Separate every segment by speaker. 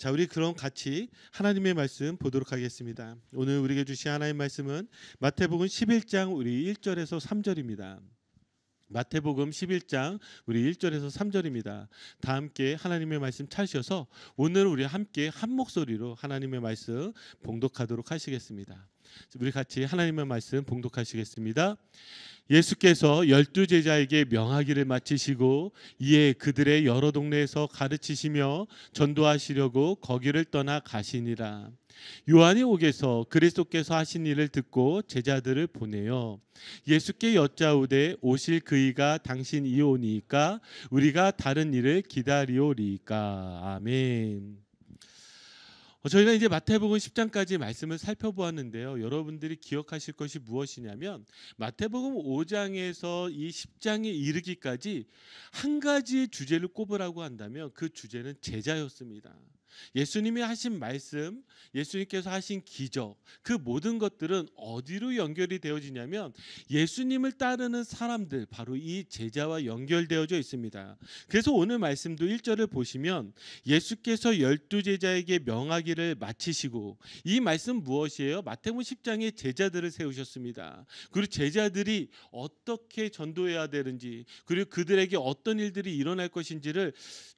Speaker 1: 자, 우리 그럼 같이 하나님의 말씀 보도록 하겠습니다. 오늘 우리에게 주신 하나님의 말씀은 마태복음 11장 우리 1절에서 3절입니다. 마태복음 11장 우리 1절에서 3절입니다. 다 함께 하나님의 말씀 찾으셔서 오늘 우리 함께 한 목소리로 하나님의 말씀 봉독하도록 하시겠습니다. 우리 같이 하나님의 말씀 봉독하시겠습니다. 예수께서 12제자에게 명하기를 마치시고 이에 그들의 여러 동네에서 가르치시며 전도하시려고 거기를 떠나 가시니라. 요한이 옥에서 그리스도께서 하신 일을 듣고 제자들을 보내어 예수께 여짜오되 오실 그이가 당신이오니까 우리가 다른 일을 기다리오리까. 아멘. 저희가 이제 마태복음 10장까지 말씀을 살펴보았는데요. 여러분들이 기억하실 것이 무엇이냐면 마태복음 5장에서 이 10장에 이르기까지 한 가지의 주제를 꼽으라고 한다면 그 주제는 제자였습니다. 예수님이 하신 말씀, 예수님께서 하신 기적, 그 모든 것들은 어디로 연결이 되어지냐면 예수님을 따르는 사람들, 바로 이 제자와 연결되어져 있습니다. 그래서 오늘 말씀도 1절을 보시면 예수께서 12제자에게 명하기를 마치시고, 이 말씀 무엇이에요? 마태복음 10장에 제자들을 세우셨습니다. 그리고 제자들이 어떻게 전도해야 되는지, 그리고 그들에게 어떤 일들이 일어날 것인지를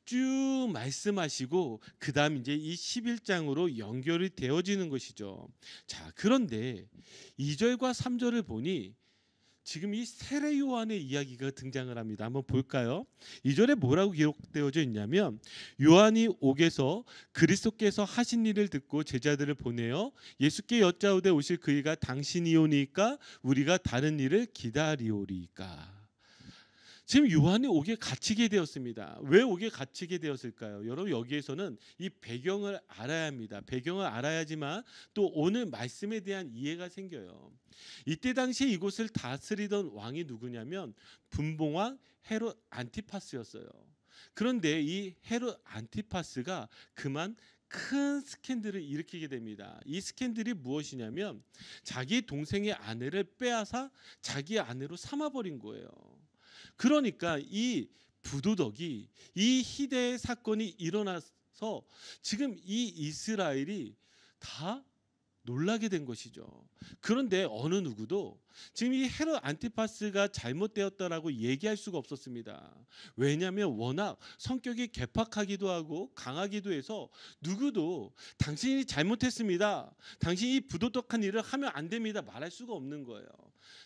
Speaker 1: 쭉 말씀하시고 그 다음 이제 이 11장으로 연결이 되어지는 것이죠. 자, 그런데 2절과 3절을 보니 지금 이 세례 요한의 이야기가 등장을 합니다. 한번 볼까요? 2절에 뭐라고 기록되어져 있냐면 요한이 옥에서 그리스도께서 하신 일을 듣고 제자들을 보내어 예수께 여짜오되 오실 그이가 당신이오니까 우리가 다른 일을 기다리오리까. 지금 요한이 옥에 갇히게 되었습니다. 왜 옥에 갇히게 되었을까요? 여러분, 여기에서는 이 배경을 알아야 합니다. 배경을 알아야지만 또 오늘 말씀에 대한 이해가 생겨요. 이때 당시에 이곳을 다스리던 왕이 누구냐면 분봉왕 헤롯 안티파스였어요. 그런데 이 헤롯 안티파스가 그만 큰 스캔들을 일으키게 됩니다. 이 스캔들이 무엇이냐면 자기 동생의 아내를 빼앗아 자기 아내로 삼아버린 거예요. 그러니까 이 부도덕이, 이 희대의 사건이 일어나서 지금 이 이스라엘이 다 놀라게 된 것이죠. 그런데 어느 누구도 지금 이 헤롯 안티파스가 잘못되었다라고 얘기할 수가 없었습니다. 왜냐하면 워낙 성격이 개팍하기도 하고 강하기도 해서 누구도 당신이 잘못했습니다, 당신이 부도덕한 일을 하면 안 됩니다 말할 수가 없는 거예요.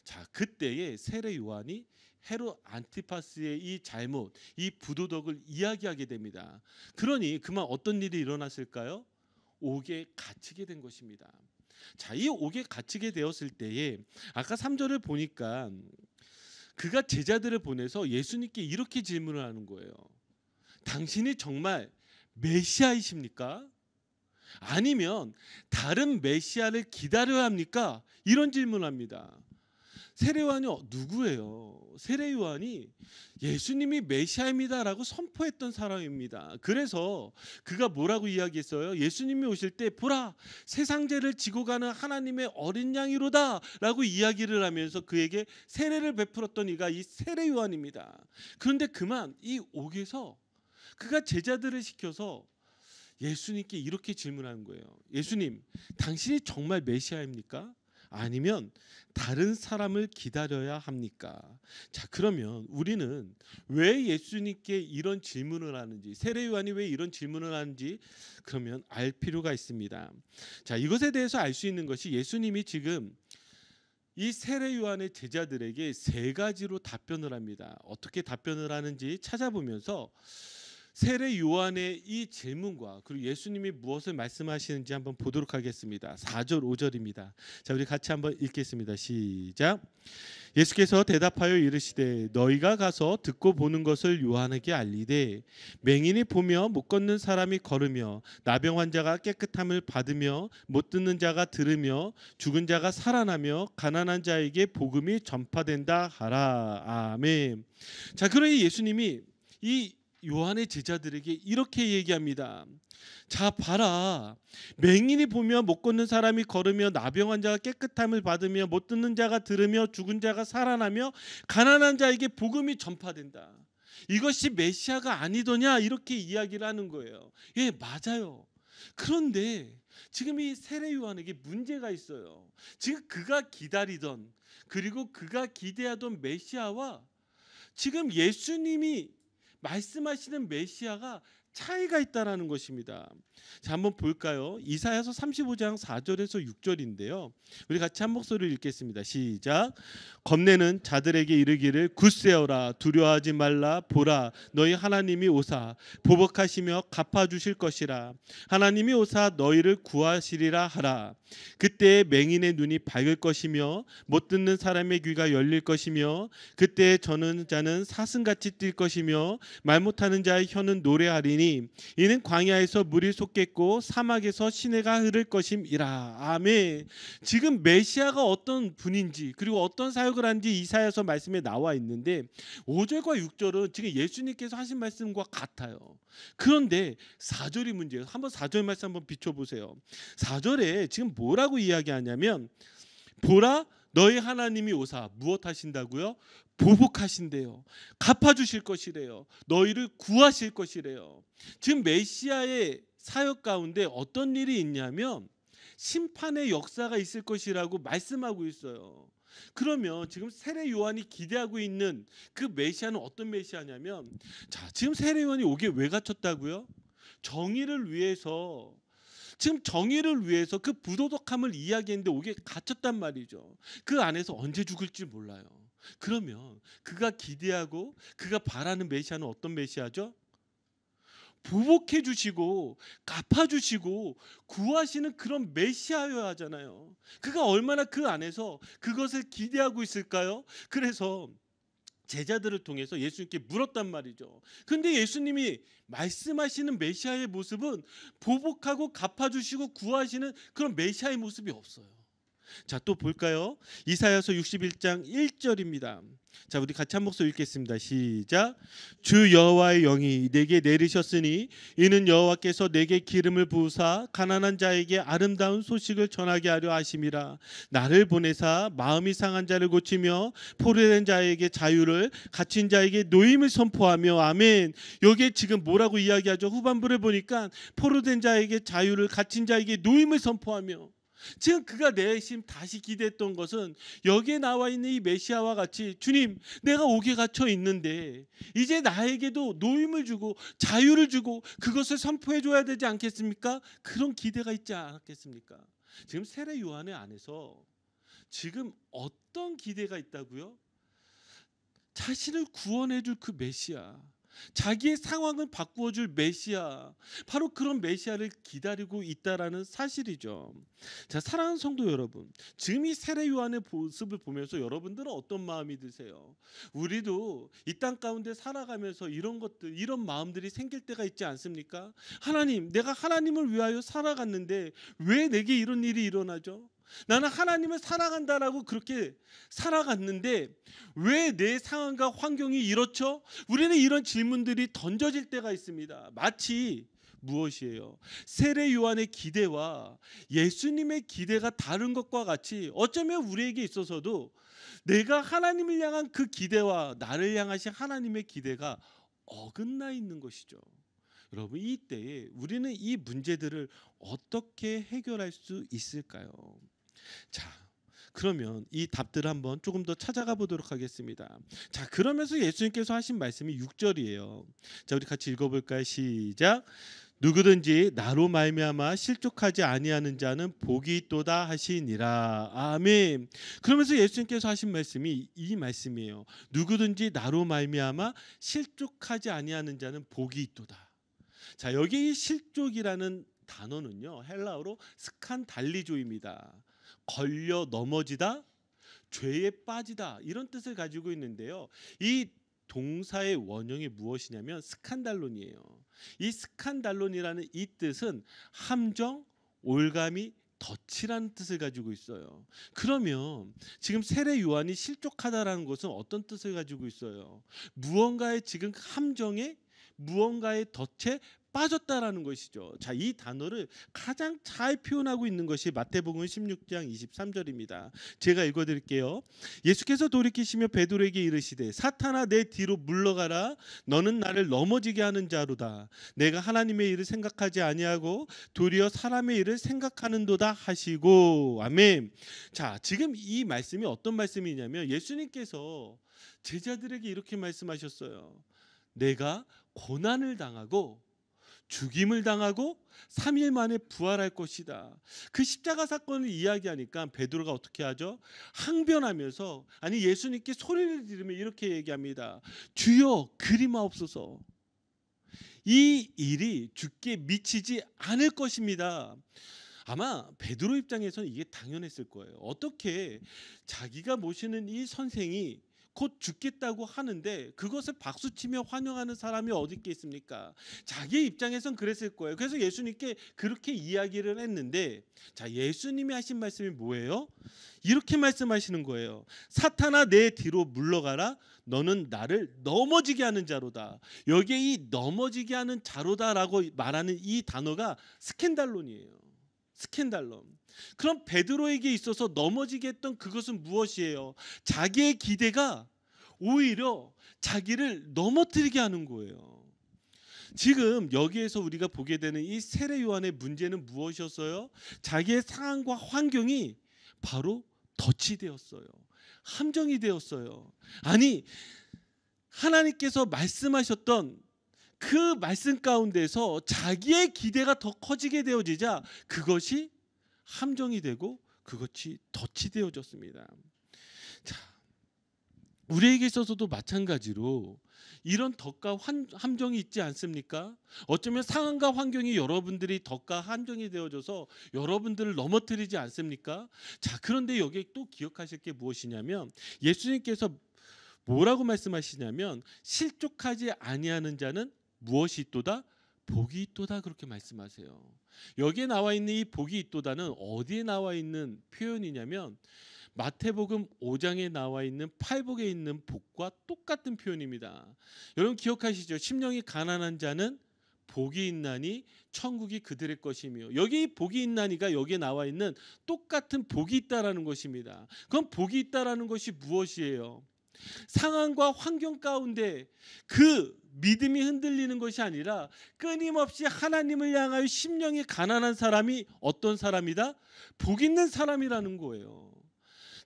Speaker 1: 자, 그때에 세례 요한이 헤롯 안티파스의 이 잘못, 이 부도덕을 이야기하게 됩니다. 그러니 그만 어떤 일이 일어났을까요? 옥에 갇히게 된 것입니다. 자, 이 옥에 갇히게 되었을 때에 아까 3절을 보니까 그가 제자들을 보내서 예수님께 이렇게 질문을 하는 거예요. 당신이 정말 메시아이십니까? 아니면 다른 메시아를 기다려야 합니까? 이런 질문을 합니다. 세례 요한이 누구예요? 세례 요한이 예수님이 메시아입니다라고 선포했던 사람입니다. 그래서 그가 뭐라고 이야기했어요? 예수님이 오실 때 보라, 세상 죄를 지고 가는 하나님의 어린 양이로다 라고 이야기를 하면서 그에게 세례를 베풀었던 이가 이 세례 요한입니다. 그런데 그만 이 옥에서 그가 제자들을 시켜서 예수님께 이렇게 질문하는 거예요. 예수님, 당신이 정말 메시아입니까? 아니면 다른 사람을 기다려야 합니까? 자, 그러면 우리는 왜 예수님께 이런 질문을 하는지, 세례 요한이 왜 이런 질문을 하는지 그러면 알 필요가 있습니다. 자, 이것에 대해서 알 수 있는 것이 예수님이 지금 이 세례 요한의 제자들에게 세 가지로 답변을 합니다. 어떻게 답변을 하는지 찾아보면서 세례 요한의 이 질문과 그리고 예수님이 무엇을 말씀하시는지 한번 보도록 하겠습니다. 4절 5절입니다. 자, 우리 같이 한번 읽겠습니다. 시작. 예수께서 대답하여 이르시되 너희가 가서 듣고 보는 것을 요한에게 알리되 맹인이 보며 못 걷는 사람이 걸으며 나병 환자가 깨끗함을 받으며 못 듣는 자가 들으며 죽은 자가 살아나며 가난한 자에게 복음이 전파된다 하라. 아멘. 자, 그러니 예수님이 이 요한의 제자들에게 이렇게 얘기합니다. 자, 봐라, 맹인이 보며 못 걷는 사람이 걸으며 나병 환자가 깨끗함을 받으며 못 듣는 자가 들으며 죽은 자가 살아나며 가난한 자에게 복음이 전파된다. 이것이 메시아가 아니더냐 이렇게 이야기를 하는 거예요. 예, 맞아요. 그런데 지금 이 세례 요한에게 문제가 있어요. 지금 그가 기다리던, 그리고 그가 기대하던 메시아와 지금 예수님이 말씀하시는 메시아가 차이가 있다라는 것입니다. 자, 한번 볼까요? 이사야서 35장 4절에서 6절인데요. 우리 같이 한 목소리를 읽겠습니다. 시작. 겁내는 자들에게 이르기를 굳세어라, 두려워하지 말라. 보라, 너희 하나님이 오사 보복하시며 갚아주실 것이라. 하나님이 오사 너희를 구하시리라 하라. 그때 맹인의 눈이 밝을 것이며 못 듣는 사람의 귀가 열릴 것이며 그때 저는 자는 사슴같이 뛸 것이며 말 못하는 자의 혀는 노래하리니 이는 광야에서 물이 솟겠고 사막에서 시내가 흐를 것임이라. 아멘. 지금 메시아가 어떤 분인지, 그리고 어떤 사역을 한지 이사야서 말씀에 나와 있는데 5절과 6절은 지금 예수님께서 하신 말씀과 같아요. 그런데 4절이 문제예요. 한번 4절 말씀 한번 비춰보세요. 4절에 지금 뭐라고 이야기하냐면, 보라, 너희 하나님이 오사 무엇 하신다고요? 보복하신대요. 갚아주실 것이래요. 너희를 구하실 것이래요. 지금 메시아의 사역 가운데 어떤 일이 있냐면 심판의 역사가 있을 것이라고 말씀하고 있어요. 그러면 지금 세례 요한이 기대하고 있는 그 메시아는 어떤 메시아냐면, 자, 지금 세례 요한이 옥에 왜 갇혔다고요? 정의를 위해서, 지금 정의를 위해서 그 부도덕함을 이야기했는데 옥에 갇혔단 말이죠. 그 안에서 언제 죽을지 몰라요. 그러면 그가 기대하고 그가 바라는 메시아는 어떤 메시아죠? 보복해 주시고 갚아 주시고 구하시는 그런 메시아여야 하잖아요. 그가 얼마나 그 안에서 그것을 기대하고 있을까요? 그래서 제자들을 통해서 예수님께 물었단 말이죠. 근데 예수님이 말씀하시는 메시아의 모습은 보복하고 갚아주시고 구하시는 그런 메시아의 모습이 없어요. 자, 또 볼까요? 이사야서 61장 1절입니다. 자, 우리 같이 한 목소리 읽겠습니다. 시작. 주 여호와의 영이 내게 내리셨으니 이는 여호와께서 내게 기름을 부으사 가난한 자에게 아름다운 소식을 전하게 하려 하심이라. 나를 보내사 마음이 상한 자를 고치며 포로된 자에게 자유를, 갇힌 자에게 노임을 선포하며. 아멘. 여기에 지금 뭐라고 이야기하죠? 후반부를 보니까 포로된 자에게 자유를, 갇힌 자에게 노임을 선포하며. 지금 그가 내심 다시 기대했던 것은 여기에 나와 있는 이 메시아와 같이, 주님, 내가 옥에 갇혀 있는데 이제 나에게도 노임을 주고 자유를 주고 그것을 선포해 줘야 되지 않겠습니까? 그런 기대가 있지 않았겠습니까? 지금 세례 요한의 안에서 지금 어떤 기대가 있다고요? 자신을 구원해 줄 그 메시아, 자기의 상황을 바꾸어 줄 메시아, 바로 그런 메시아를 기다리고 있다라는 사실이죠. 자, 사랑하는 성도 여러분, 지금 이 세례 요한의 모습을 보면서 여러분들은 어떤 마음이 드세요? 우리도 이 땅 가운데 살아가면서 이런 것들, 이런 마음들이 생길 때가 있지 않습니까? 하나님, 내가 하나님을 위하여 살아갔는데 왜 내게 이런 일이 일어나죠? 나는 하나님을 사랑한다라고 그렇게 살아갔는데 왜 내 상황과 환경이 이렇죠? 우리는 이런 질문들이 던져질 때가 있습니다. 마치 무엇이에요? 세례 요한의 기대와 예수님의 기대가 다른 것과 같이 어쩌면 우리에게 있어서도 내가 하나님을 향한 그 기대와 나를 향하신 하나님의 기대가 어긋나 있는 것이죠. 여러분, 이때에 우리는 이 문제들을 어떻게 해결할 수 있을까요? 자, 그러면 이 답들을 한번 조금 더 찾아가 보도록 하겠습니다. 자, 그러면서 예수님께서 하신 말씀이 6절이에요. 자, 우리 같이 읽어볼까요? 시작. 누구든지 나로 말미암아 실족하지 아니하는 자는 복이 있도다 하시니라. 아멘. 그러면서 예수님께서 하신 말씀이 이 말씀이에요. 누구든지 나로 말미암아 실족하지 아니하는 자는 복이 있도다. 자, 여기 이 실족이라는 단어는요, 헬라어로 스칸달리조입니다. 걸려 넘어지다, 죄에 빠지다, 이런 뜻을 가지고 있는데요. 이 동사의 원형이 무엇이냐면 스칸달론이에요. 이 스칸달론이라는 이 뜻은 함정, 올가미, 덫이라는 뜻을 가지고 있어요. 그러면 지금 세례 요한이 실족하다라는 것은 어떤 뜻을 가지고 있어요? 무언가의 지금 함정에, 무언가의 덫에 빠졌다라는 것이죠. 자, 이 단어를 가장 잘 표현하고 있는 것이 마태복음 16장 23절입니다. 제가 읽어드릴게요. 예수께서 돌이키시며 베드로에게 이르시되 사탄아 내 뒤로 물러가라. 너는 나를 넘어지게 하는 자로다. 내가 하나님의 일을 생각하지 아니하고 도리어 사람의 일을 생각하는도다 하시고. 아멘. 자, 지금 이 말씀이 어떤 말씀이냐면 예수님께서 제자들에게 이렇게 말씀하셨어요. 내가 고난을 당하고 죽임을 당하고 3일 만에 부활할 것이다. 그 십자가 사건을 이야기하니까 베드로가 어떻게 하죠? 항변하면서 아니 예수님께 소리를 지르며 이렇게 얘기합니다. 주여 그리마옵소서. 이 일이 주께 미치지 않을 것입니다. 아마 베드로 입장에서는 이게 당연했을 거예요. 어떻게 자기가 모시는 이 선생이 곧 죽겠다고 하는데 그것을 박수치며 환영하는 사람이 어디 있겠습니까? 자기 입장에선 그랬을 거예요. 그래서 예수님께 그렇게 이야기를 했는데 자, 예수님이 하신 말씀이 뭐예요? 이렇게 말씀하시는 거예요. 사탄아 내 뒤로 물러가라. 너는 나를 넘어지게 하는 자로다. 여기에 이 넘어지게 하는 자로다라고 말하는 이 단어가 스캔달론이에요. 스캔달론. 그럼 베드로에게 있어서 넘어지게 했던 그것은 무엇이에요? 자기의 기대가 오히려 자기를 넘어뜨리게 하는 거예요. 지금 여기에서 우리가 보게 되는 이 세례 요한의 문제는 무엇이었어요? 자기의 상황과 환경이 바로 덫이 되었어요. 함정이 되었어요. 아니 하나님께서 말씀하셨던 그 말씀 가운데서 자기의 기대가 더 커지게 되어지자 그것이 함정이 되고 그것이 덫이 되어졌습니다. 자, 우리에게 있어서도 마찬가지로 이런 덫과 함정이 있지 않습니까? 어쩌면 상황과 환경이 여러분들이 덫과 함정이 되어져서 여러분들을 넘어뜨리지 않습니까? 자, 그런데 여기에 또 기억하실 게 무엇이냐면 예수님께서 뭐라고 말씀하시냐면 실족하지 아니하는 자는 무엇이 있도다? 복이 있도다 그렇게 말씀하세요. 여기에 나와 있는 이 복이 있도다는 어디에 나와 있는 표현이냐면 마태복음 5장에 나와 있는 팔복에 있는 복과 똑같은 표현입니다. 여러분 기억하시죠? 심령이 가난한 자는 복이 있나니 천국이 그들의 것이며 여기 복이 있나니가 여기에 나와 있는 똑같은 복이 있다라는 것입니다. 그럼 복이 있다라는 것이 무엇이에요? 상황과 환경 가운데 그 믿음이 흔들리는 것이 아니라 끊임없이 하나님을 향하여 심령이 가난한 사람이 어떤 사람이다? 복 있는 사람이라는 거예요.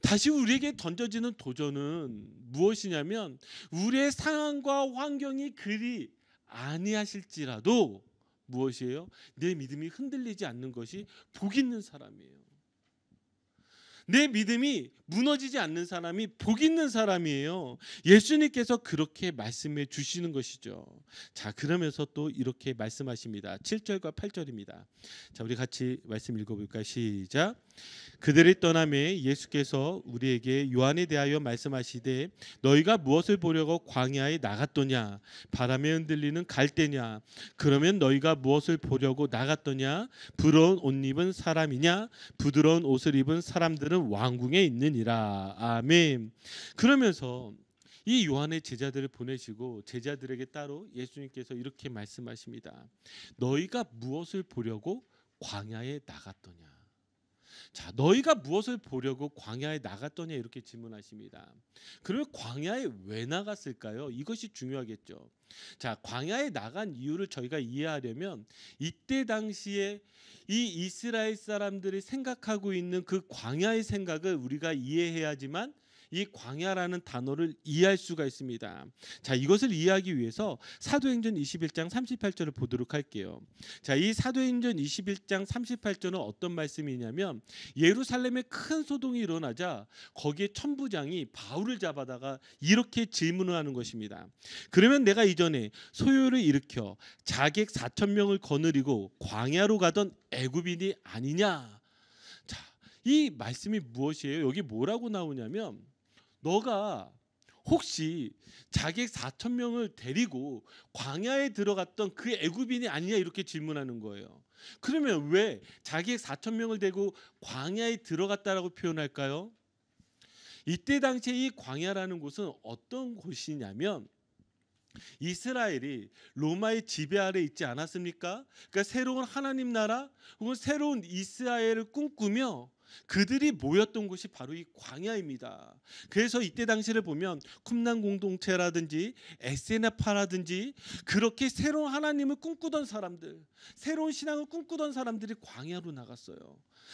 Speaker 1: 다시 우리에게 던져지는 도전은 무엇이냐면 우리의 상황과 환경이 그리 아니하실지라도 무엇이에요? 내 믿음이 흔들리지 않는 것이 복 있는 사람이에요. 내 믿음이 무너지지 않는 사람이 복 있는 사람이에요. 예수님께서 그렇게 말씀해 주시는 것이죠. 자, 그러면서 또 이렇게 말씀하십니다. 7절과 8절입니다. 자, 우리 같이 말씀 읽어볼까요? 시작. 그들이 떠남에 예수께서 우리에게 요한에 대하여 말씀하시되 너희가 무엇을 보려고 광야에 나갔더냐? 바람에 흔들리는 갈대냐? 그러면 너희가 무엇을 보려고 나갔더냐? 부러운 옷 입은 사람이냐? 부드러운 옷을 입은 사람들은 왕궁에 있느니라. 아멘. 그러면서 이 요한의 제자들을 보내시고 제자들에게 따로 예수님께서 이렇게 말씀하십니다. 너희가 무엇을 보려고 광야에 나갔더냐? 자, 너희가 무엇을 보려고 광야에 나갔더냐 이렇게 질문하십니다. 그러면 광야에 왜 나갔을까요? 이것이 중요하겠죠. 자, 광야에 나간 이유를 저희가 이해하려면 이때 당시에 이 이스라엘 사람들이 생각하고 있는 그 광야의 생각을 우리가 이해해야지만 이 광야라는 단어를 이해할 수가 있습니다. 자, 이것을 이해하기 위해서 사도행전 21장 38절을 보도록 할게요. 자, 이 사도행전 21장 38절은 어떤 말씀이냐면 예루살렘에 큰 소동이 일어나자 거기에 천부장이 바울을 잡아다가 이렇게 질문을 하는 것입니다. 그러면 내가 이전에 소요를 일으켜 자객 4천 명을 거느리고 광야로 가던 애굽인이 아니냐? 자, 이 말씀이 무엇이에요? 여기 뭐라고 나오냐면 너가 혹시 자객 4천 명을 데리고 광야에 들어갔던 그 애굽인이 아니냐 이렇게 질문하는 거예요. 그러면 왜 자객 4천 명을 데리고 광야에 들어갔다라고 표현할까요? 이때 당시에 이 광야라는 곳은 어떤 곳이냐면 이스라엘이 로마의 지배 아래 있지 않았습니까? 그러니까 새로운 하나님 나라 혹은 새로운 이스라엘을 꿈꾸며 그들이 모였던 곳이 바로 이 광야입니다. 그래서 이때 당시를 보면 쿰란 공동체라든지 에세나파라든지 그렇게 새로운 하나님을 꿈꾸던 사람들, 새로운 신앙을 꿈꾸던 사람들이 광야로 나갔어요.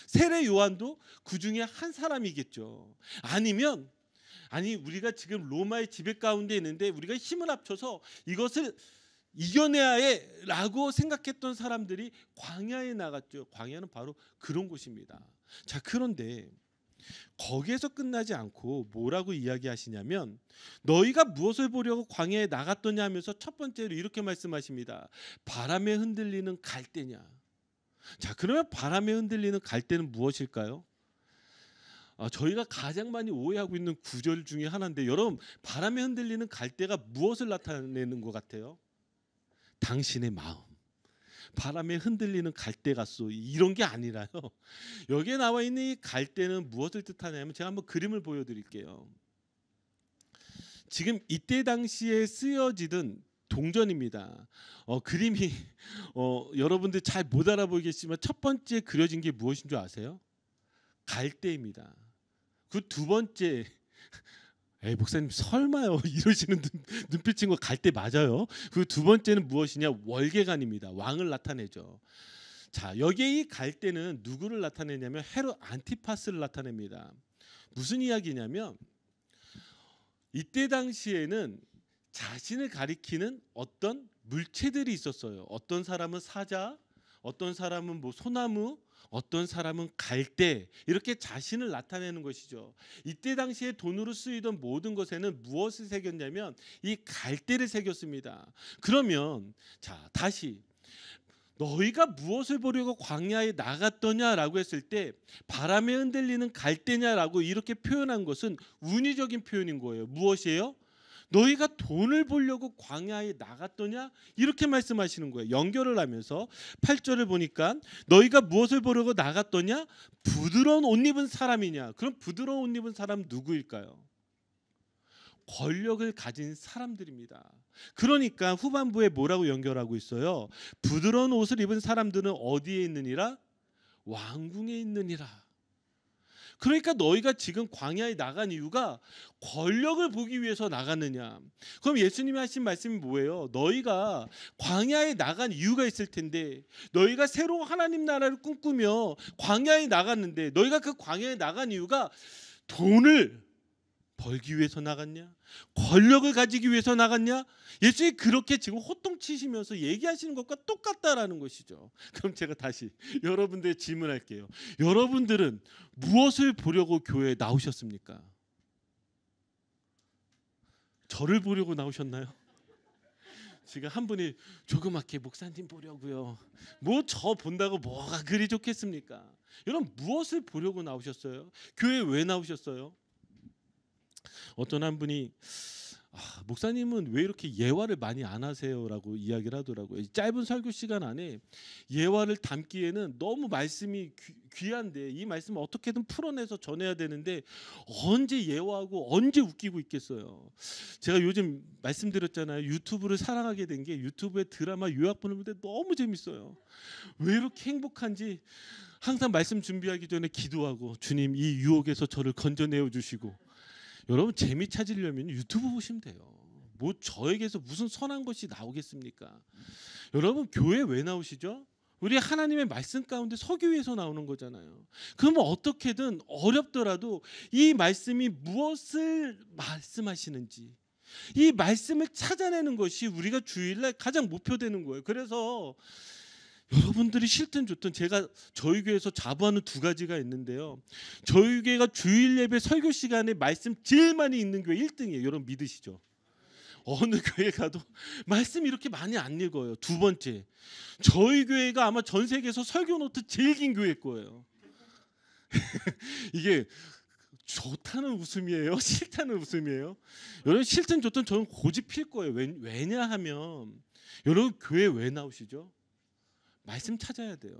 Speaker 1: 세례 요한도 그 중에 한 사람이겠죠. 아니 우리가 지금 로마의 지배 가운데 있는데 우리가 힘을 합쳐서 이것을 이겨내야 해라고 생각했던 사람들이 광야에 나갔죠. 광야는 바로 그런 곳입니다. 자, 그런데 거기에서 끝나지 않고 뭐라고 이야기하시냐면 너희가 무엇을 보려고 광야에 나갔더냐 하면서 첫 번째로 이렇게 말씀하십니다. 바람에 흔들리는 갈대냐. 자, 그러면 바람에 흔들리는 갈대는 무엇일까요? 저희가 가장 많이 오해하고 있는 구절 중에 하나인데 여러분, 바람에 흔들리는 갈대가 무엇을 나타내는 것 같아요? 당신의 마음. 바람에 흔들리는 갈대 같소 이런 게 아니라요. 여기에 나와 있는 이 갈대는 무엇을 뜻하냐면 제가 한번 그림을 보여드릴게요. 지금 이때 당시에 쓰여지던 동전입니다. 그림이 여러분들 잘 못 알아보겠지만 첫 번째 그려진 게 무엇인 줄 아세요? 갈대입니다. 그 두 번째, 에이 목사님 설마요 이러시는 눈빛인 거 갈대 맞아요. 그 두 번째는 무엇이냐? 월계관입니다. 왕을 나타내죠. 자, 여기에 이 갈대는 누구를 나타내냐면 헤롯 안티파스를 나타냅니다. 무슨 이야기냐면 이때 당시에는 자신을 가리키는 어떤 물체들이 있었어요. 어떤 사람은 사자, 어떤 사람은 뭐 소나무, 어떤 사람은 갈대, 이렇게 자신을 나타내는 것이죠. 이때 당시에 돈으로 쓰이던 모든 것에는 무엇을 새겼냐면 이 갈대를 새겼습니다. 그러면 자, 다시 너희가 무엇을 보려고 광야에 나갔더냐라고 했을 때 바람에 흔들리는 갈대냐라고 이렇게 표현한 것은 운의적인 표현인 거예요. 무엇이에요? 너희가 돈을 보려고 광야에 나갔더냐? 이렇게 말씀하시는 거예요. 연결을 하면서 8절을 보니까 너희가 무엇을 보려고 나갔더냐? 부드러운 옷 입은 사람이냐? 그럼 부드러운 옷 입은 사람 누구일까요? 권력을 가진 사람들입니다. 그러니까 후반부에 뭐라고 연결하고 있어요? 부드러운 옷을 입은 사람들은 어디에 있느니라? 왕궁에 있느니라. 그러니까 너희가 지금 광야에 나간 이유가 권력을 보기 위해서 나갔느냐? 그럼 예수님이 하신 말씀이 뭐예요? 너희가 광야에 나간 이유가 있을 텐데 너희가 새로운 하나님 나라를 꿈꾸며 광야에 나갔는데 너희가 그 광야에 나간 이유가 돈을 벌기 위해서 나갔냐? 권력을 가지기 위해서 나갔냐? 예수님이 그렇게 지금 호통치시면서 얘기하시는 것과 똑같다라는 것이죠. 그럼 제가 다시 여러분들의 질문할게요. 여러분들은 무엇을 보려고 교회에 나오셨습니까? 저를 보려고 나오셨나요? 지금 한 분이 조그맣게 목사님 보려고요. 뭐 저 본다고 뭐가 그리 좋겠습니까? 여러분 무엇을 보려고 나오셨어요? 교회에 왜 나오셨어요? 어떤 한 분이 목사님은 왜 이렇게 예화를 많이 안 하세요라고 이야기를 하더라고요. 짧은 설교 시간 안에 예화를 담기에는 너무 말씀이 귀한데 이 말씀을 어떻게든 풀어내서 전해야 되는데 언제 예화하고 언제 웃기고 있겠어요. 제가 요즘 말씀드렸잖아요. 유튜브를 사랑하게 된 게 유튜브에 드라마 요약 보는 데 너무 재밌어요. 왜 이렇게 행복한지 항상 말씀 준비하기 전에 기도하고 주님 이 유혹에서 저를 건져내어 주시고. 여러분 재미 찾으려면 유튜브 보시면 돼요. 뭐 저에게서 무슨 선한 것이 나오겠습니까? 여러분 교회 왜 나오시죠? 우리 하나님의 말씀 가운데 서기 위해서 나오는 거잖아요. 그러면 어떻게든 어렵더라도 이 말씀이 무엇을 말씀하시는지 이 말씀을 찾아내는 것이 우리가 주일날 가장 목표되는 거예요. 그래서 여러분들이 싫든 좋든 제가 저희 교회에서 자부하는 두 가지가 있는데요. 저희 교회가 주일 예배 설교 시간에 말씀 제일 많이 읽는 교회 1등이에요. 여러분 믿으시죠? 어느 교회 가도 말씀 이렇게 많이 안 읽어요. 두 번째, 저희 교회가 아마 전 세계에서 설교 노트 제일 긴 교회일 거예요. 이게 좋다는 웃음이에요? 싫다는 웃음이에요? 여러분 싫든 좋든 저는 고집 필 거예요. 왜냐하면 여러분 교회 왜 나오시죠? 말씀 찾아야 돼요.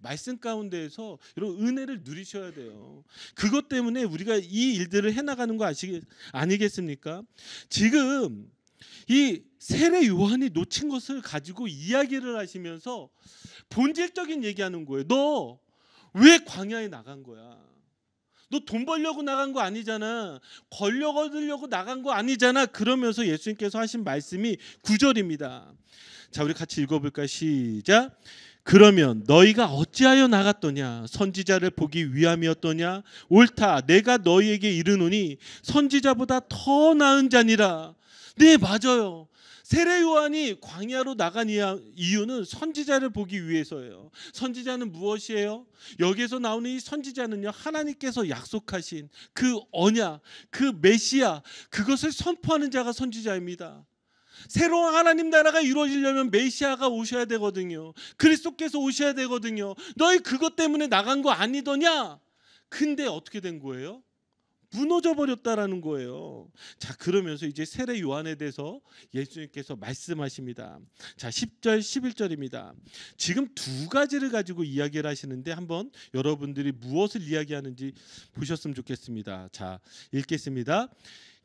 Speaker 1: 말씀 가운데에서 여러분 은혜를 누리셔야 돼요. 그것 때문에 우리가 이 일들을 해나가는 거 아니겠습니까? 지금 이 세례 요한이 놓친 것을 가지고 이야기를 하시면서 본질적인 얘기하는 거예요. 너 왜 광야에 나간 거야? 너 돈 벌려고 나간 거 아니잖아. 권력 얻으려고 나간 거 아니잖아. 그러면서 예수님께서 하신 말씀이 9절입니다. 자, 우리 같이 읽어볼까요? 시작. 그러면 너희가 어찌하여 나갔더냐? 선지자를 보기 위함이었더냐? 옳다. 내가 너희에게 이르노니 선지자보다 더 나은 자니라. 네, 맞아요. 세례 요한이 광야로 나간 이유는 선지자를 보기 위해서예요. 선지자는 무엇이에요? 여기에서 나오는 이 선지자는요, 하나님께서 약속하신 그 언약, 그 메시아, 그것을 선포하는 자가 선지자입니다. 새로운 하나님 나라가 이루어지려면 메시아가 오셔야 되거든요. 그리스도께서 오셔야 되거든요. 너희 그것 때문에 나간 거 아니더냐? 근데 어떻게 된 거예요? 무너져 버렸다라는 거예요. 자, 그러면서 이제 세례 요한에 대해서 예수님께서 말씀하십니다. 자, 10절 11절입니다. 지금 두 가지를 가지고 이야기를 하시는데 한번 여러분들이 무엇을 이야기하는지 보셨으면 좋겠습니다. 자, 읽겠습니다.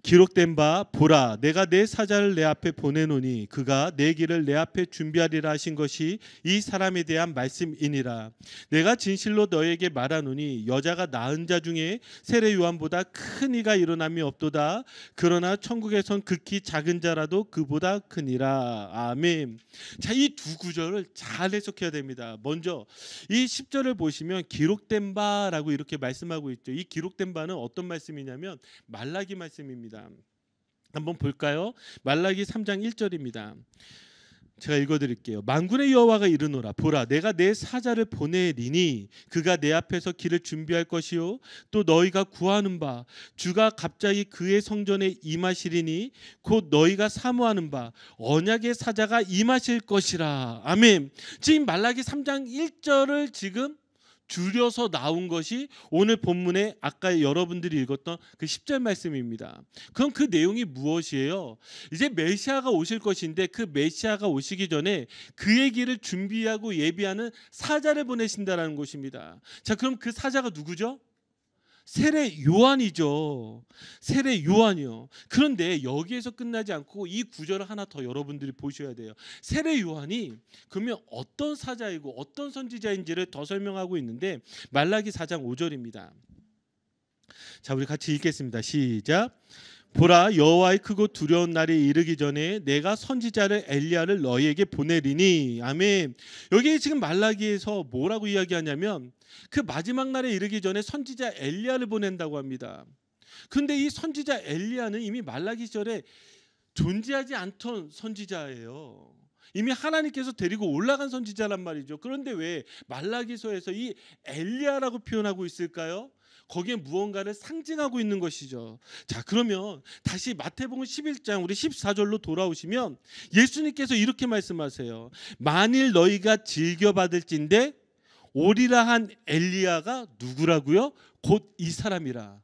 Speaker 1: 기록된 바 보라, 내가 내 사자를 내 앞에 보내노니 그가 내 길을 내 앞에 준비하리라 하신 것이 이 사람에 대한 말씀이니라. 내가 진실로 너에게 말하노니 여자가 낳은 자 중에 세례 요한보다 큰 이가 일어남이 없도다. 그러나 천국에선 극히 작은 자라도 그보다 크니라. 아멘. 자, 이 두 구절을 잘 해석해야 됩니다. 먼저 이 10절을 보시면 기록된 바라고 이렇게 말씀하고 있죠. 이 기록된 바는 어떤 말씀이냐면 말라기 말씀입니다. 한번 볼까요? 말라기 3장 1절입니다. 제가 읽어드릴게요. 만군의 여호와가 이르노라. 보라, 내가 내 사자를 보내리니 그가 내 앞에서 길을 준비할 것이요 또 너희가 구하는 바 주가 갑자기 그의 성전에 임하시리니 곧 너희가 사모하는 바 언약의 사자가 임하실 것이라. 아멘. 지금 말라기 3장 1절을 지금 줄여서 나온 것이 오늘 본문에 아까 여러분들이 읽었던 그 10절 말씀입니다. 그럼 그 내용이 무엇이에요? 이제 메시아가 오실 것인데 그 메시아가 오시기 전에 그의 길을 준비하고 예비하는 사자를 보내신다라는 것입니다. 자, 그럼 그 사자가 누구죠? 세례 요한이죠. 세례 요한이요. 그런데 여기에서 끝나지 않고 이 구절을 하나 더 여러분들이 보셔야 돼요. 세례 요한이 그러면 어떤 사자이고 어떤 선지자인지를 더 설명하고 있는데 말라기 4장 5절입니다. 자, 우리 같이 읽겠습니다. 시작. 보라, 여호와의 크고 두려운 날이 이르기 전에 내가 선지자를 엘리야를 너희에게 보내리니. 아멘. 여기 지금 말라기에서 뭐라고 이야기하냐면 그 마지막 날에 이르기 전에 선지자 엘리야를 보낸다고 합니다. 그런데 이 선지자 엘리야는 이미 말라기 시절에 존재하지 않던 선지자예요. 이미 하나님께서 데리고 올라간 선지자란 말이죠. 그런데 왜 말라기서에서 이 엘리야라고 표현하고 있을까요? 거기에 무언가를 상징하고 있는 것이죠. 자, 그러면 다시 마태복음 11장 우리 14절로 돌아오시면 예수님께서 이렇게 말씀하세요. 만일 너희가 즐겨받을진대 오리라 한 엘리야가 누구라고요? 곧 이 사람이라.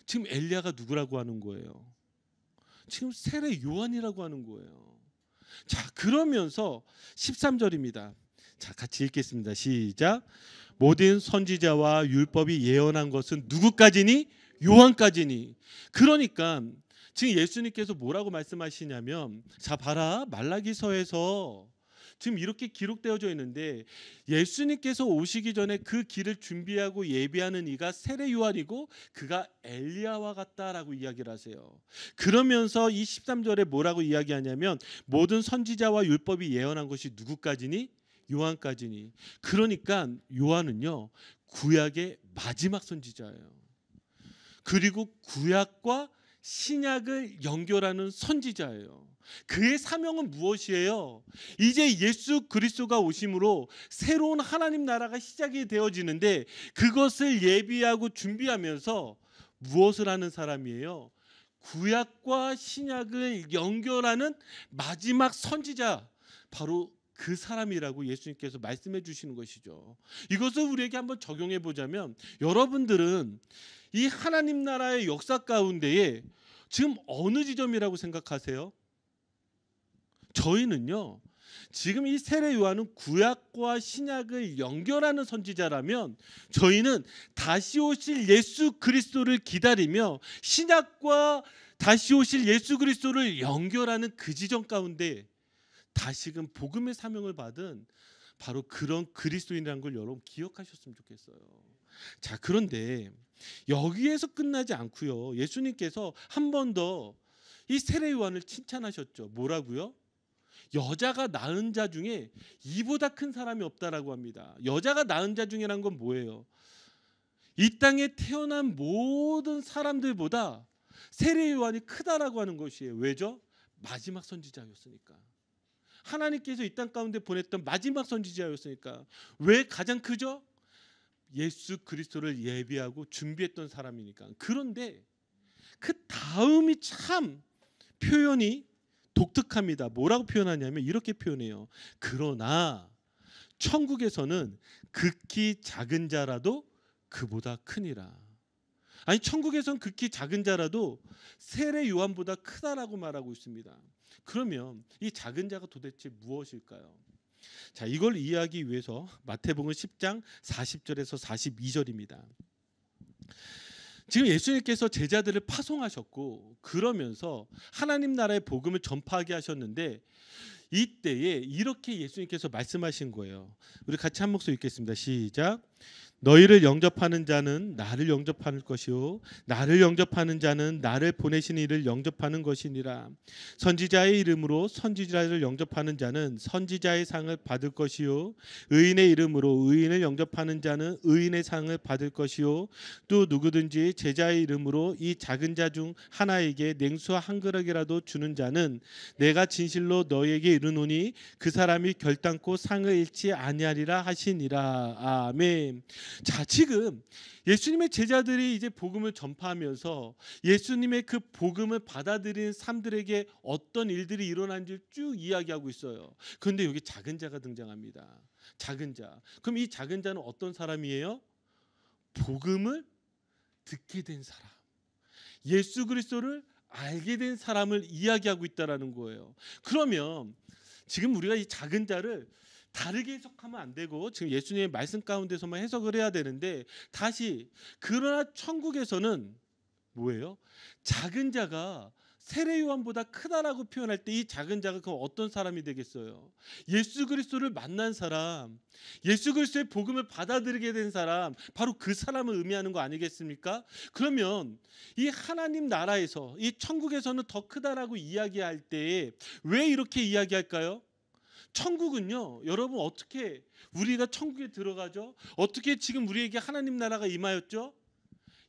Speaker 1: 지금 엘리야가 누구라고 하는 거예요? 지금 세례 요한이라고 하는 거예요. 자, 그러면서 13절입니다. 자, 같이 읽겠습니다. 시작. 모든 선지자와 율법이 예언한 것은 누구까지니? 요한까지니. 그러니까 지금 예수님께서 뭐라고 말씀하시냐면, 자, 봐라, 말라기서에서 지금 이렇게 기록되어져 있는데 예수님께서 오시기 전에 그 길을 준비하고 예비하는 이가 세례 요한이고 그가 엘리야와 같다라고 이야기를 하세요. 그러면서 이 13절에 뭐라고 이야기하냐면 모든 선지자와 율법이 예언한 것이 누구까지니? 요한까지니. 그러니까 요한은요 구약의 마지막 선지자예요. 그리고 구약과 신약을 연결하는 선지자예요. 그의 사명은 무엇이에요? 이제 예수 그리스도가 오심으로 새로운 하나님 나라가 시작이 되어지는데 그것을 예비하고 준비하면서 무엇을 하는 사람이에요? 구약과 신약을 연결하는 마지막 선지자, 바로 그 사람이라고 예수님께서 말씀해 주시는 것이죠. 이것을 우리에게 한번 적용해 보자면 여러분들은 이 하나님 나라의 역사 가운데에 지금 어느 지점이라고 생각하세요? 저희는요 지금 이 세례 요한은 구약과 신약을 연결하는 선지자라면 저희는 다시 오실 예수 그리스도를 기다리며 신약과 다시 오실 예수 그리스도를 연결하는 그 지점 가운데 다시금 복음의 사명을 받은 바로 그런 그리스도인이라는 걸 여러분 기억하셨으면 좋겠어요. 자, 그런데 여기에서 끝나지 않고요. 예수님께서 한 번 더 이 세례 요한을 칭찬하셨죠. 뭐라고요? 여자가 낳은 자 중에 이보다 큰 사람이 없다라고 합니다. 여자가 낳은 자 중에란 건 뭐예요? 이 땅에 태어난 모든 사람들보다 세례 요한이 크다라고 하는 것이에요. 왜죠? 마지막 선지자였으니까. 하나님께서 이 땅 가운데 보냈던 마지막 선지자였으니까. 왜 가장 크죠? 예수 그리스도를 예비하고 준비했던 사람이니까. 그런데 그 다음이 참 표현이 독특합니다. 뭐라고 표현하냐면 이렇게 표현해요. 그러나 천국에서는 극히 작은 자라도 그보다 크니라. 아니, 천국에선 극히 작은 자라도 세례 요한보다 크다라고 말하고 있습니다. 그러면 이 작은 자가 도대체 무엇일까요? 자, 이걸 이해하기 위해서 마태복음 10장 40절에서 42절입니다. 지금 예수님께서 제자들을 파송하셨고 그러면서 하나님 나라의 복음을 전파하게 하셨는데 이때에 이렇게 예수님께서 말씀하신 거예요. 우리 같이 한 목소리 읽겠습니다. 시작. 너희를 영접하는 자는 나를 영접하는 것이요 나를 영접하는 자는 나를 보내신 이를 영접하는 것이니라. 선지자의 이름으로 선지자를 영접하는 자는 선지자의 상을 받을 것이요 의인의 이름으로 의인을 영접하는 자는 의인의 상을 받을 것이요 또 누구든지 제자의 이름으로 이 작은 자 중 하나에게 냉수 한 그릇이라도 주는 자는 내가 진실로 너희에게 이르노니 그 사람이 결단코 상을 잃지 아니하리라 하시니라. 아멘. 자, 지금 예수님의 제자들이 이제 복음을 전파하면서 예수님의 그 복음을 받아들이는 사람들에게 어떤 일들이 일어난지 쭉 이야기하고 있어요. 그런데 여기 작은 자가 등장합니다. 작은 자. 그럼 이 작은 자는 어떤 사람이에요? 복음을 듣게 된 사람. 예수 그리스도를 알게 된 사람을 이야기하고 있다라는 거예요. 그러면 지금 우리가 이 작은 자를 다르게 해석하면 안 되고 지금 예수님의 말씀 가운데서만 해석을 해야 되는데 다시 그러나 천국에서는 뭐예요? 작은 자가 세례 요한보다 크다라고 표현할 때 이 작은 자가 그럼 어떤 사람이 되겠어요? 예수 그리스도를 만난 사람, 예수 그리스도의 복음을 받아들이게 된 사람, 바로 그 사람을 의미하는 거 아니겠습니까? 그러면 이 하나님 나라에서 이 천국에서는 더 크다라고 이야기할 때 왜 이렇게 이야기할까요? 천국은요, 여러분 어떻게 우리가 천국에 들어가죠? 어떻게 지금 우리에게 하나님 나라가 임하였죠?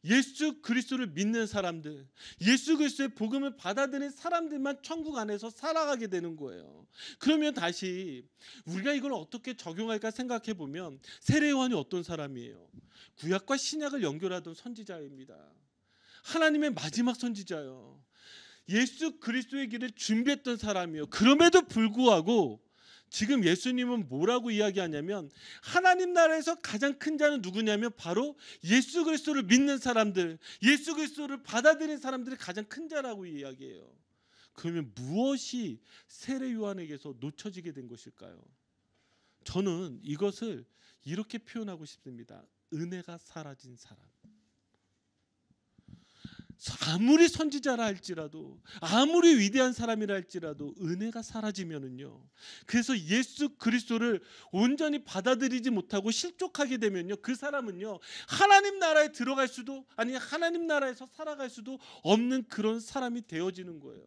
Speaker 1: 예수 그리스도를 믿는 사람들, 예수 그리스도의 복음을 받아들인 사람들만 천국 안에서 살아가게 되는 거예요. 그러면 다시 우리가 이걸 어떻게 적용할까 생각해 보면 세례 요한이 어떤 사람이에요? 구약과 신약을 연결하던 선지자입니다. 하나님의 마지막 선지자요. 예수 그리스도의 길을 준비했던 사람이에요. 그럼에도 불구하고 지금 예수님은 뭐라고 이야기하냐면 하나님 나라에서 가장 큰 자는 누구냐면 바로 예수 그리스도를 믿는 사람들, 예수 그리스도를 받아들인 사람들이 가장 큰 자라고 이야기해요. 그러면 무엇이 세례 요한에게서 놓쳐지게 된 것일까요? 저는 이것을 이렇게 표현하고 싶습니다. 은혜가 사라진 사람. 아무리 선지자라 할지라도 아무리 위대한 사람이라 할지라도 은혜가 사라지면은요, 그래서 예수 그리스도를 온전히 받아들이지 못하고 실족하게 되면요, 그 사람은요 하나님 나라에 들어갈 수도 아니 하나님 나라에서 살아갈 수도 없는 그런 사람이 되어지는 거예요.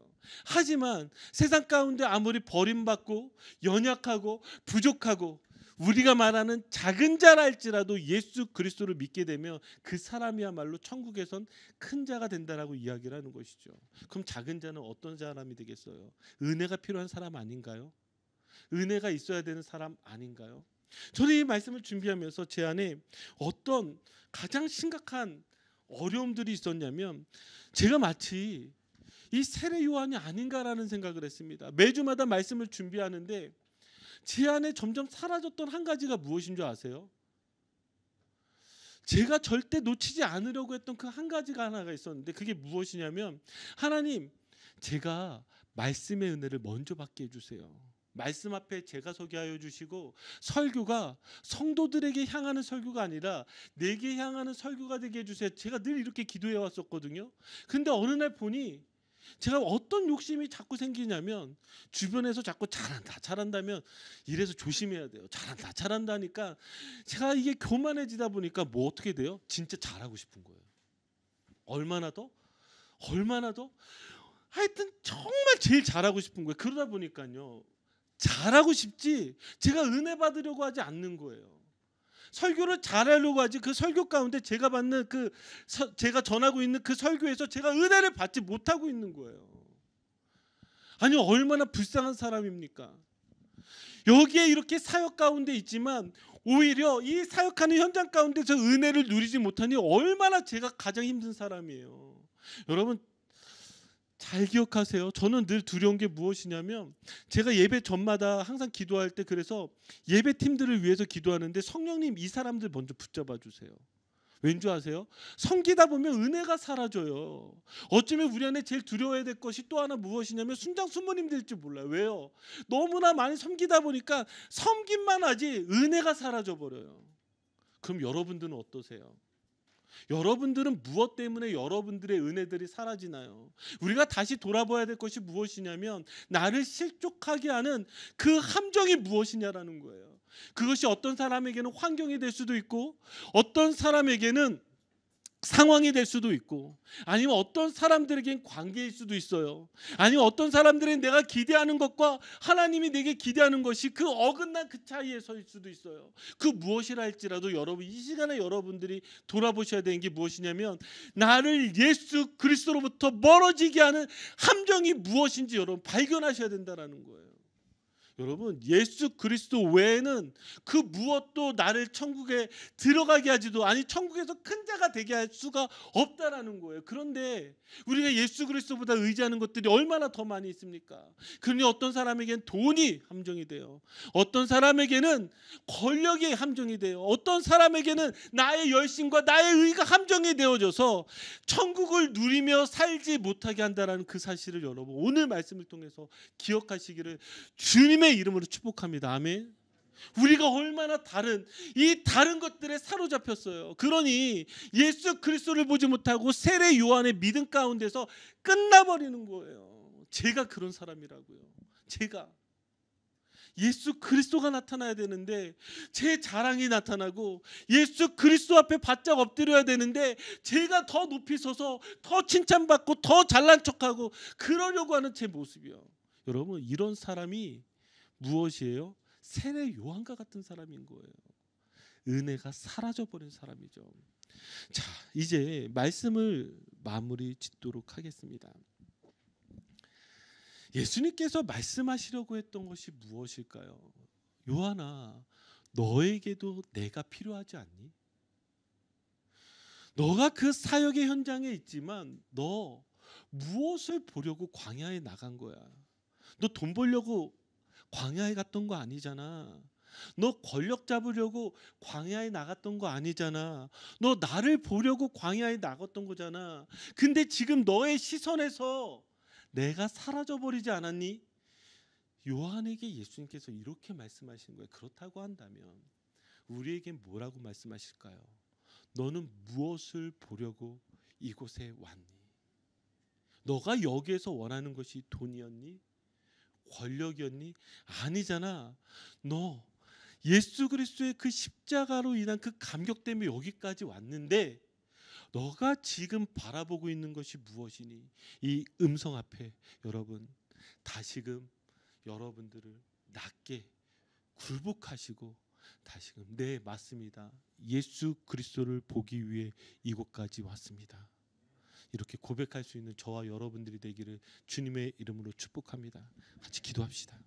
Speaker 1: 하지만 세상 가운데 아무리 버림받고 연약하고 부족하고 우리가 말하는 작은 자라 할지라도 예수 그리스도를 믿게 되면 그 사람이야말로 천국에선 큰 자가 된다라고 이야기를 하는 것이죠. 그럼 작은 자는 어떤 사람이 되겠어요? 은혜가 필요한 사람 아닌가요? 은혜가 있어야 되는 사람 아닌가요? 저는 이 말씀을 준비하면서 제 안에 어떤 가장 심각한 어려움들이 있었냐면 제가 마치 이 세례 요한이 아닌가라는 생각을 했습니다. 매주마다 말씀을 준비하는데 제 안에 점점 사라졌던 한 가지가 무엇인 줄 아세요? 제가 절대 놓치지 않으려고 했던 그 한 가지가 하나가 있었는데 그게 무엇이냐면 하나님, 제가 말씀의 은혜를 먼저 받게 해주세요. 말씀 앞에 제가 서게 하여 주시고 설교가 성도들에게 향하는 설교가 아니라 내게 향하는 설교가 되게 해주세요. 제가 늘 이렇게 기도해 왔었거든요. 근데 어느 날 보니 제가 어떤 욕심이 자꾸 생기냐면 주변에서 자꾸 잘한다면 이래서 조심해야 돼요. 잘한다니까 제가 이게 교만해지다 보니까 뭐 어떻게 돼요? 진짜 잘하고 싶은 거예요. 얼마나 더? 하여튼 정말 제일 잘하고 싶은 거예요. 그러다 보니까요. 잘하고 싶지 제가 은혜 받으려고 하지 않는 거예요. 설교를 잘하려고 하지 그 설교 가운데 제가 받는 제가 전하고 있는 그 설교에서 제가 은혜를 받지 못하고 있는 거예요. 아니 얼마나 불쌍한 사람입니까? 여기에 이렇게 사역 가운데 있지만 오히려 이 사역하는 현장 가운데서 은혜를 누리지 못하니 얼마나 제가 가장 힘든 사람이에요. 여러분 잘 기억하세요. 저는 늘 두려운 게 무엇이냐면 제가 예배 전마다 항상 기도할 때 그래서 예배팀들을 위해서 기도하는데 성령님 이 사람들 먼저 붙잡아 주세요. 왠지 아세요? 섬기다 보면 은혜가 사라져요. 어쩌면 우리 안에 제일 두려워야 될 것이 또 하나 무엇이냐면 순장순모님 될지 몰라요. 왜요? 너무나 많이 섬기다 보니까 섬김만 하지 은혜가 사라져 버려요. 그럼 여러분들은 어떠세요? 여러분들은 무엇 때문에 여러분들의 은혜들이 사라지나요? 우리가 다시 돌아봐야 될 것이 무엇이냐면 나를 실족하게 하는 그 함정이 무엇이냐라는 거예요. 그것이 어떤 사람에게는 환경이 될 수도 있고 어떤 사람에게는 상황이 될 수도 있고 아니면 어떤 사람들에겐 관계일 수도 있어요. 아니면 어떤 사람들은 내가 기대하는 것과 하나님이 내게 기대하는 것이 그 어긋난 그 차이에 설 수도 있어요. 그 무엇이라 할지라도 여러분 이 시간에 여러분들이 돌아보셔야 되는 게 무엇이냐면 나를 예수 그리스도로부터 멀어지게 하는 함정이 무엇인지 여러분 발견하셔야 된다는 거예요. 여러분 예수 그리스도 외에는 그 무엇도 나를 천국에 들어가게 하지도 아니 천국에서 큰 자가 되게 할 수가 없다라는 거예요. 그런데 우리가 예수 그리스도보다 의지하는 것들이 얼마나 더 많이 있습니까? 그러니 어떤 사람에게는 돈이 함정이 돼요. 어떤 사람에게는 권력이 함정이 돼요. 어떤 사람에게는 나의 열심과 나의 의가 함정이 되어져서 천국을 누리며 살지 못하게 한다는 그 사실을 여러분 오늘 말씀을 통해서 기억하시기를 주님의 이름으로 축복합니다. 아멘. 우리가 얼마나 이 다른 것들에 사로잡혔어요. 그러니 예수 그리스도를 보지 못하고 세례 요한의 믿음 가운데서 끝나버리는 거예요. 제가 그런 사람이라고요. 제가 예수 그리스도가 나타나야 되는데 제 자랑이 나타나고 예수 그리스도 앞에 바짝 엎드려야 되는데 제가 더 높이 서서 더 칭찬받고 더 잘난 척하고 그러려고 하는 제 모습이요. 여러분 이런 사람이 무엇이에요? 세례 요한과 같은 사람인 거예요. 은혜가 사라져버린 사람이죠. 자, 이제 말씀을 마무리 짓도록 하겠습니다. 예수님께서 말씀하시려고 했던 것이 무엇일까요? 요한아, 너에게도 내가 필요하지 않니? 너가 그 사역의 현장에 있지만 너 무엇을 보려고 광야에 나간 거야? 너 돈 벌려고 광야에 갔던 거 아니잖아. 너 권력 잡으려고 광야에 나갔던 거 아니잖아. 너 나를 보려고 광야에 나갔던 거잖아. 근데 지금 너의 시선에서 내가 사라져버리지 않았니? 요한에게 예수님께서 이렇게 말씀하신 거예요. 그렇다고 한다면 우리에게 뭐라고 말씀하실까요? 너는 무엇을 보려고 이곳에 왔니? 너가 여기에서 원하는 것이 돈이었니? 권력이었니? 아니잖아. 너 예수 그리스도의 그 십자가로 인한 그 감격 때문에 여기까지 왔는데 너가 지금 바라보고 있는 것이 무엇이니? 이 음성 앞에 여러분 다시금 여러분들을 낮게 굴복하시고 다시금 네 맞습니다. 예수 그리스도를 보기 위해 이곳까지 왔습니다. 이렇게 고백할 수 있는 저와 여러분들이 되기를 주님의 이름으로 축복합니다. 같이 기도합시다.